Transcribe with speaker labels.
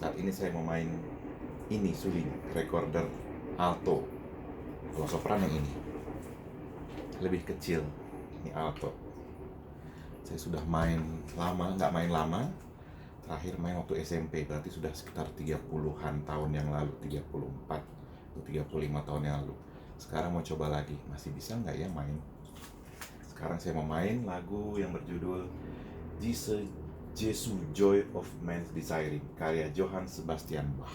Speaker 1: Saat ini saya mau main ini suling recorder alto. Kalau sopran yang ini lebih kecil, ini alto. Saya sudah main lama, nggak main lama. Terakhir main waktu SMP, berarti sudah sekitar 30-an tahun yang lalu, 34 atau 35 tahun yang lalu. Sekarang mau coba lagi, masih bisa nggak ya main? Sekarang saya mau main lagu yang berjudul Jesus Joy of Man's Desiring, karya Johann Sebastian Bach.